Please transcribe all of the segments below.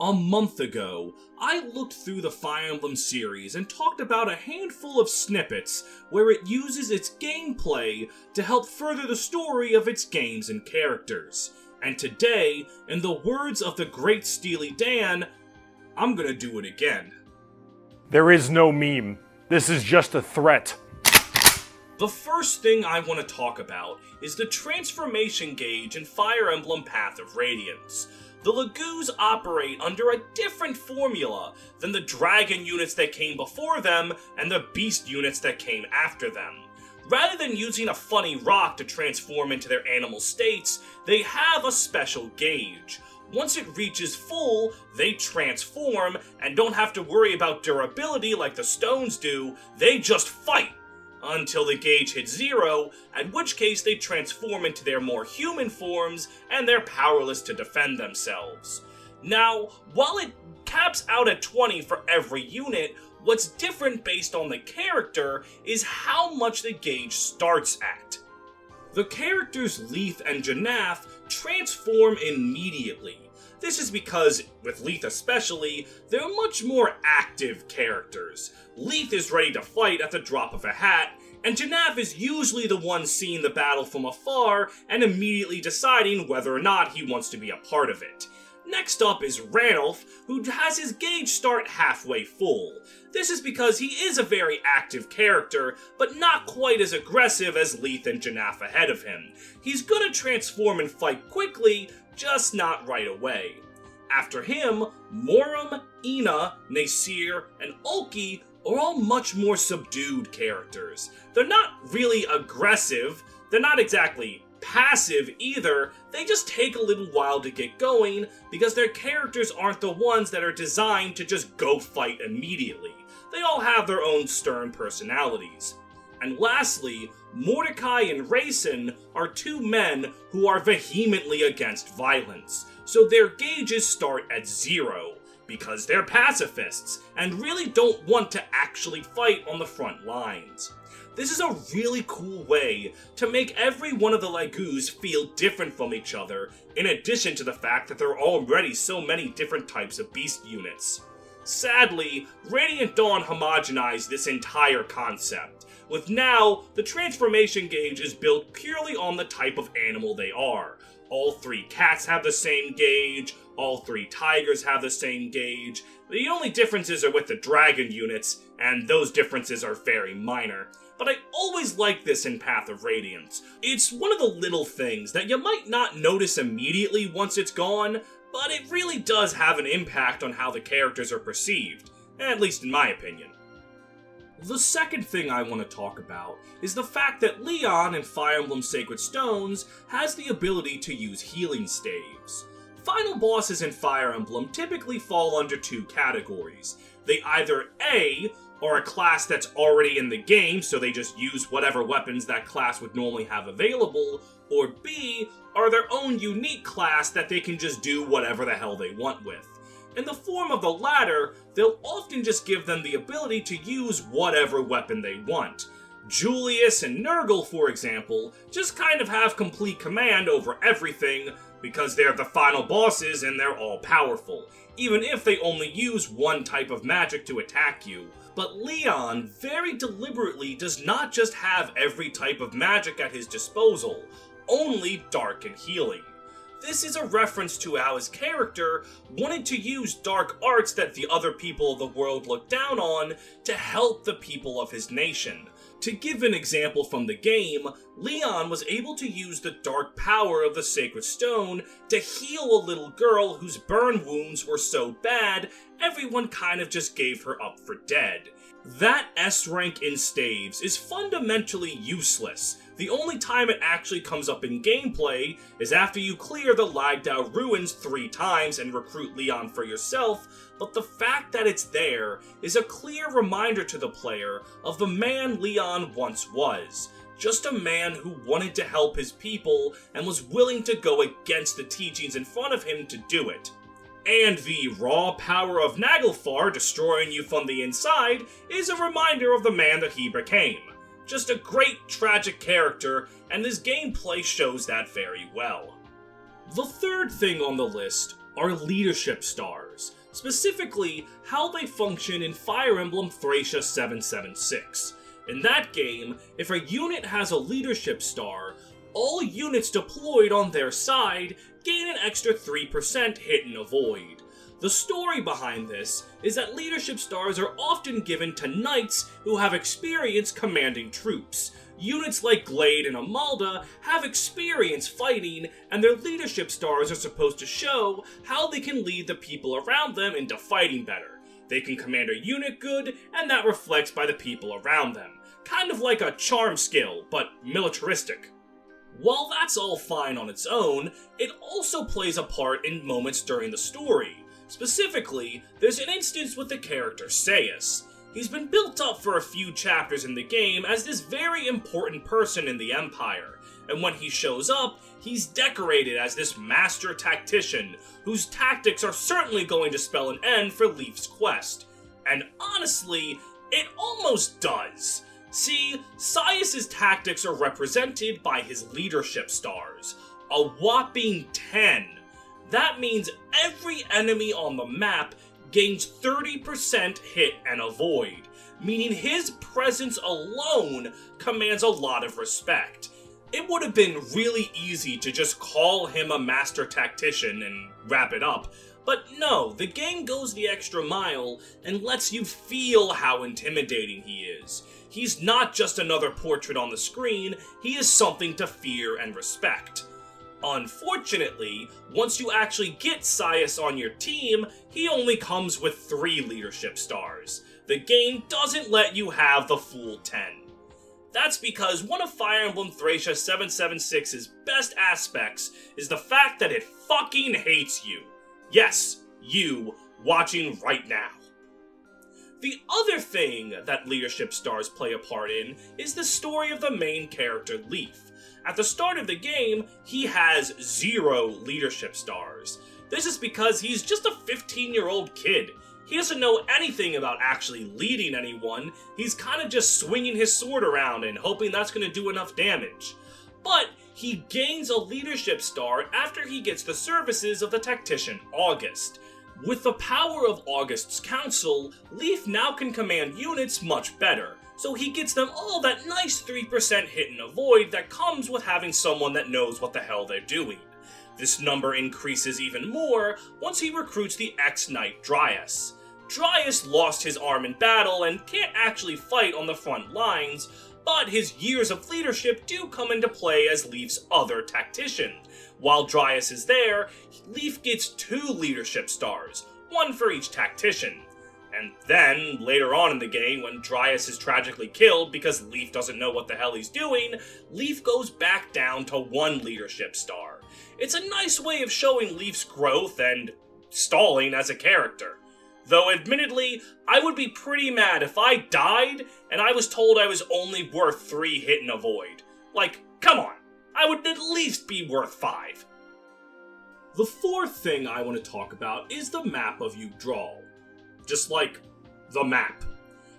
A month ago, I looked through the Fire Emblem series and talked about a handful of snippets where it uses its gameplay to help further the story of its games and characters. And today, in the words of the great Steely Dan, I'm gonna do it again. There is no meme. This is just a threat. The first thing I want to talk about is the transformation gauge in Fire Emblem Path of Radiance. The Lagoos operate under a different formula than the dragon units that came before them and the beast units that came after them. Rather than using a funny rock to transform into their animal states, they have a special gauge. Once it reaches full, they transform and don't have to worry about durability like the stones do, they just fight until the gauge hits 0, at which case they transform into their more human forms and they're powerless to defend themselves. Now, while it caps out at 20 for every unit, what's different based on the character is how much the gauge starts at. The characters Leith and Jannath transform immediately. This is because, with Leith especially, they're much more active characters. Leith is ready to fight at the drop of a hat, and Jannath is usually the one seeing the battle from afar and immediately deciding whether or not he wants to be a part of it. Next up is Ranulf, who has his gauge start halfway full. This is because he is a very active character, but not quite as aggressive as Leith and Jannath ahead of him. He's gonna transform and fight quickly, just not right away. After him, Moram, Ina, Nasir, and Ulki are all much more subdued characters. They're not really aggressive, they're not exactly passive either, they just take a little while to get going because their characters aren't the ones that are designed to just go fight immediately. They all have their own stern personalities. And lastly, Mordecai and Rayson are two men who are vehemently against violence, so their gauges start at 0, because they're pacifists, and really don't want to actually fight on the front lines. This is a really cool way to make every one of the Lagoos feel different from each other, in addition to the fact that there are already so many different types of beast units. Sadly, Radiant Dawn homogenized this entire concept, with now the transformation gauge is built purely on the type of animal they are. All 3 cats have the same gauge, all 3 tigers have the same gauge. The only differences are with the dragon units, and those differences are very minor. But I always like this in Path of Radiance. It's one of the little things that you might not notice immediately once it's gone, but it really does have an impact on how the characters are perceived, at least in my opinion. The second thing I want to talk about is the fact that Leon in Fire Emblem Sacred Stones has the ability to use healing staves. Final bosses in Fire Emblem typically fall under 2 categories. They either A, are a class that's already in the game, so they just use whatever weapons that class would normally have available, or B, are their own unique class that they can just do whatever the hell they want with. In the form of the latter, they'll often just give them the ability to use whatever weapon they want. Julius and Nurgle, for example, just kind of have complete command over everything because they're the final bosses and they're all powerful, even if they only use one type of magic to attack you. But Leon very deliberately does not just have every type of magic at his disposal, only dark and healing. This is a reference to how his character wanted to use dark arts that the other people of the world looked down on to help the people of his nation. To give an example from the game, Leon was able to use the dark power of the Sacred Stone to heal a little girl whose burn wounds were so bad, everyone kind of just gave her up for dead. That S rank in staves is fundamentally useless. The only time it actually comes up in gameplay is after you clear the Lagdao ruins 3 times and recruit Leon for yourself, but the fact that it's there is a clear reminder to the player of the man Leon once was. Just a man who wanted to help his people and was willing to go against the teachings in front of him to do it. And the raw power of Naglfar destroying you from the inside is a reminder of the man that he became. Just a great, tragic character, and this gameplay shows that very well. The third thing on the list are leadership stars, specifically how they function in Fire Emblem Thracia 776. In that game, if a unit has a leadership star, all units deployed on their side gain an extra 3% hit and avoid. The story behind this is that leadership stars are often given to knights who have experience commanding troops. Units like Glade and Amalda have experience fighting, and their leadership stars are supposed to show how they can lead the people around them into fighting better. They can command a unit good, and that reflects by the people around them. Kind of like a charm skill, but militaristic. While that's all fine on its own, it also plays a part in moments during the story. Specifically, there's an instance with the character Sayus. He's been built up for a few chapters in the game as this very important person in the Empire, and when he shows up, he's decorated as this master tactician, whose tactics are certainly going to spell an end for Leaf's quest. And honestly, it almost does. See, Sayus' tactics are represented by his leadership stars, a whopping 10. That means every enemy on the map gains 30% hit and avoid, meaning his presence alone commands a lot of respect. It would have been really easy to just call him a master tactician and wrap it up, but no, the game goes the extra mile and lets you feel how intimidating he is. He's not just another portrait on the screen, he is something to fear and respect. Unfortunately, once you actually get Sayus on your team, he only comes with 3 leadership stars. The game doesn't let you have the full 10. That's because one of Fire Emblem Thracia 776's best aspects is the fact that it fucking hates you. Yes, you, watching right now. The other thing that leadership stars play a part in is the story of the main character Leaf. At the start of the game, he has 0 leadership stars. This is because he's just a 15-year-old kid. He doesn't know anything about actually leading anyone, he's kinda just swinging his sword around and hoping that's gonna do enough damage. But he gains a leadership star after he gets the services of the tactician August. With the power of August's council, Leaf now can command units much better, so he gets them all that nice 3% hit and avoid that comes with having someone that knows what the hell they're doing. This number increases even more once he recruits the ex-knight Dryas. Dryas lost his arm in battle and can't actually fight on the front lines, but his years of leadership do come into play as Leaf's other tactician. While Dryas is there, Leaf gets 2 leadership stars, 1 for each tactician. And then, later on in the game, when Dryas is tragically killed because Leaf doesn't know what the hell he's doing, Leaf goes back down to 1 leadership star. It's a nice way of showing Leaf's growth and stalling as a character. Though admittedly, I would be pretty mad if I died and I was told I was only worth 3 hit and avoid. Like, come on, I would at least be worth 5. The fourth thing I want to talk about is the map of Yggdrasil. Just like the map.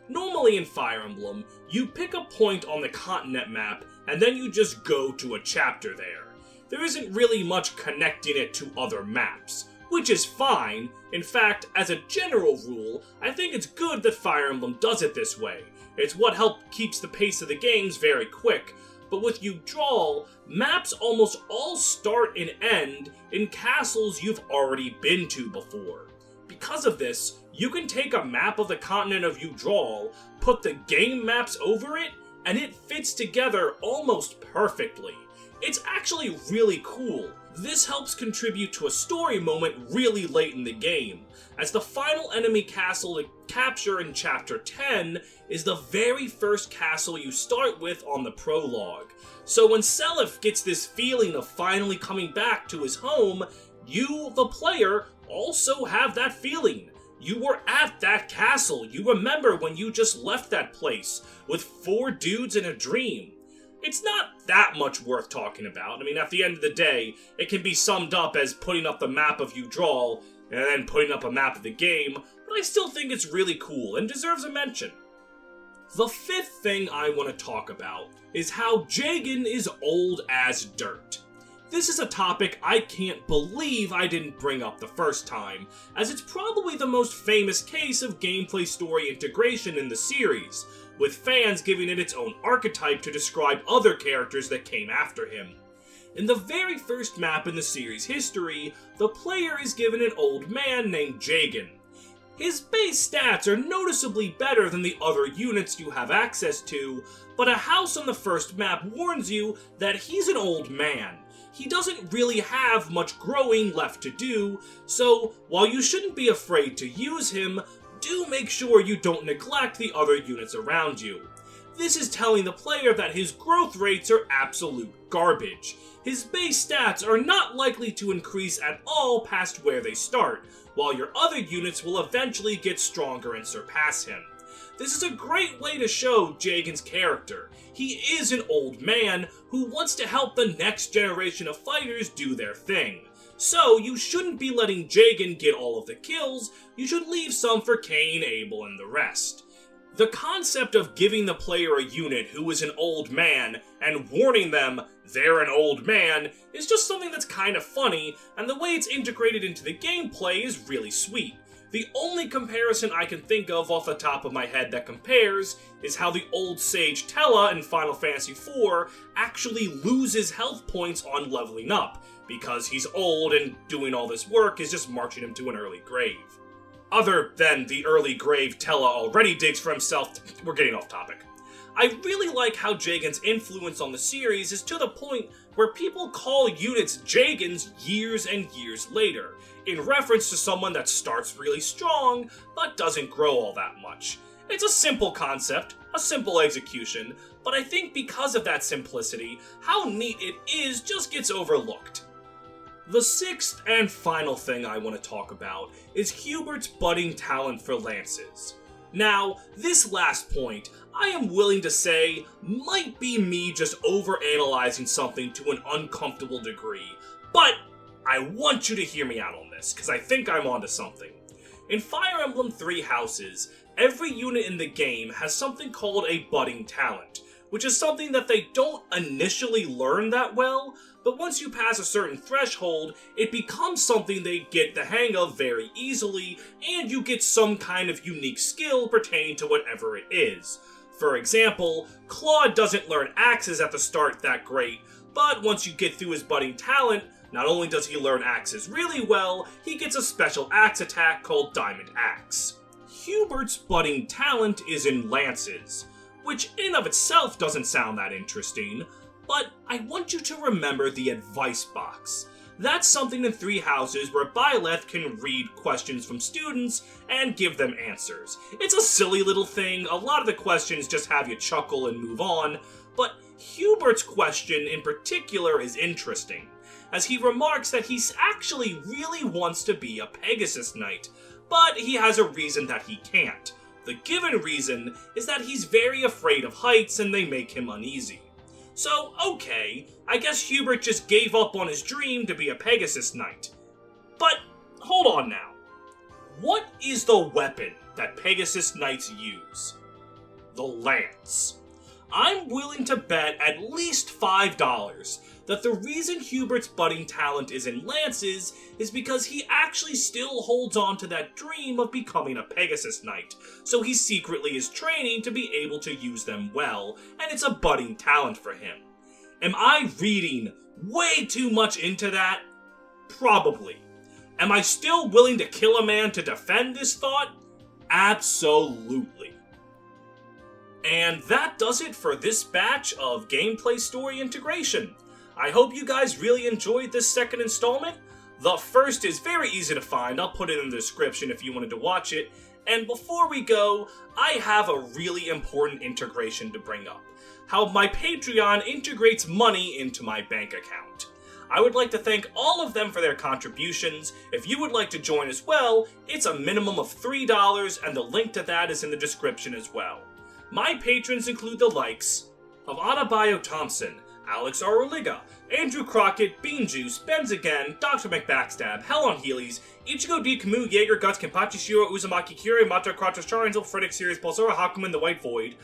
Normally in Fire Emblem, you pick a point on the continent map and then you just go to a chapter there. There isn't really much connecting it to other maps, which is fine. In fact, as a general rule, I think it's good that Fire Emblem does it this way. It's what keeps the pace of the games very quick. But with Yggdrasil, maps almost all start and end in castles you've already been to before. Because of this, you can take a map of the continent of Yggdrasil, put the game maps over it, and it fits together almost perfectly. It's actually really cool. This helps contribute to a story moment really late in the game, as the final enemy castle to capture in Chapter 10 is the very first castle you start with on the prologue. So when Seliph gets this feeling of finally coming back to his home, you, the player, also have that feeling. You were at that castle. You remember when you just left that place with 4 dudes in a dream. It's not that much worth talking about. I mean, at the end of the day, it can be summed up as putting up the map of Yggdrasil and then putting up a map of the game, but I still think it's really cool and deserves a mention. The fifth thing I want to talk about is how Jagen is old as dirt. This is a topic I can't believe I didn't bring up the first time, as it's probably the most famous case of gameplay story integration in the series, with fans giving it its own archetype to describe other characters that came after him. In the very first map in the series' history, the player is given an old man named Jagan. His base stats are noticeably better than the other units you have access to, but a house on the first map warns you that he's an old man. He doesn't really have much growing left to do, so while you shouldn't be afraid to use him, do make sure you don't neglect the other units around you. This is telling the player that his growth rates are absolute garbage. His base stats are not likely to increase at all past where they start, while your other units will eventually get stronger and surpass him. This is a great way to show Jagan's character. He is an old man who wants to help the next generation of fighters do their thing. So you shouldn't be letting Jagan get all of the kills, you should leave some for Cain, Abel, and the rest. The concept of giving the player a unit who is an old man and warning them they're an old man is just something that's kind of funny, and the way it's integrated into the gameplay is really sweet. The only comparison I can think of off the top of my head that compares is how the old sage Tella in Final Fantasy IV actually loses health points on leveling up, because he's old and doing all this work is just marching him to an early grave. Other than the early grave Tella already digs for himself, we're getting off topic. I really like how Jagan's influence on the series is to the point where people call units Jagans years and years later, in reference to someone that starts really strong, but doesn't grow all that much. It's a simple concept, a simple execution, but I think because of that simplicity, how neat it is just gets overlooked. The sixth and final thing I want to talk about is Hubert's budding talent for lances. Now, this last point, I am willing to say, might be me just overanalyzing something to an uncomfortable degree, but I want you to hear me out on this, because I think I'm onto something. In Fire Emblem Three Houses, every unit in the game has something called a budding talent, which is something that they don't initially learn that well, but once you pass a certain threshold, it becomes something they get the hang of very easily, and you get some kind of unique skill pertaining to whatever it is. For example, Claude doesn't learn axes at the start that great, but once you get through his budding talent, not only does he learn axes really well, he gets a special axe attack called Diamond Axe. Hubert's budding talent is in lances, which in and of itself doesn't sound that interesting, but I want you to remember the advice box. That's something in Three Houses where Byleth can read questions from students and give them answers. It's a silly little thing, a lot of the questions just have you chuckle and move on, but Hubert's question in particular is interesting, as he remarks that he actually really wants to be a Pegasus Knight, but he has a reason that he can't. The given reason is that he's very afraid of heights and they make him uneasy. So, okay, I guess Hubert just gave up on his dream to be a Pegasus Knight. But, hold on now. What is the weapon that Pegasus Knights use? The lance. I'm willing to bet at least $5 that the reason Hubert's budding talent is in lances is because he actually still holds on to that dream of becoming a Pegasus Knight, so he secretly is training to be able to use them well, and it's a budding talent for him. Am I reading way too much into that? Probably. Am I still willing to kill a man to defend this thought? Absolutely. And that does it for this batch of gameplay story integration. I hope you guys really enjoyed this second installment. The first is very easy to find, I'll put it in the description if you wanted to watch it. And before we go, I have a really important integration to bring up. How my Patreon integrates money into my bank account. I would like to thank all of them for their contributions. If you would like to join as well, it's a minimum of $3 and the link to that is in the description as well. My patrons include the likes of Anabayo Thompson, Alex Aroliga, Andrew Crockett, Bean Juice, Benz Again, Dr. McBackstab, Hell on Heelys, Ichigo D. Camus, Jaeger Guts, Kenpachi Shiro, Uzumaki Kyrie, Mata Kratos, Charanzel, Frederick Series, Pulsora, Hakuman, The White Void,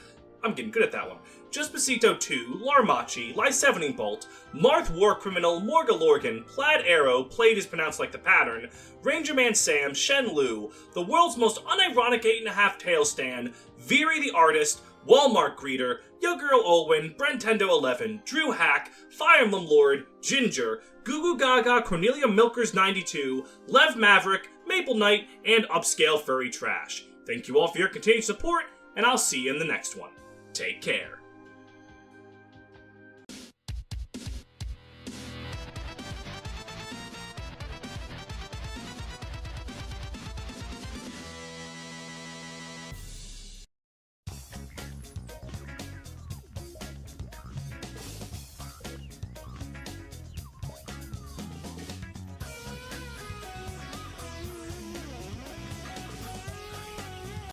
I'm getting good at that one. Justbesito 2, Larmachi, Lysevening Bolt, Marth War Criminal, Morgalorgan, Plaid Arrow, Plaid is pronounced like the pattern, Ranger Man Sam, Shen Lu, the world's most unironic 8.5 tail stand, Veery the Artist, Walmart Greeter, Yo-Girl Olwyn, Brentendo 11, Drew Hack, Fire Emblem Lord, Ginger, Goo Goo Gaga, Cornelia Milkers 92, Lev Maverick, Maple Knight, and Upscale Furry Trash. Thank you all for your continued support, and I'll see you in the next one. Take care.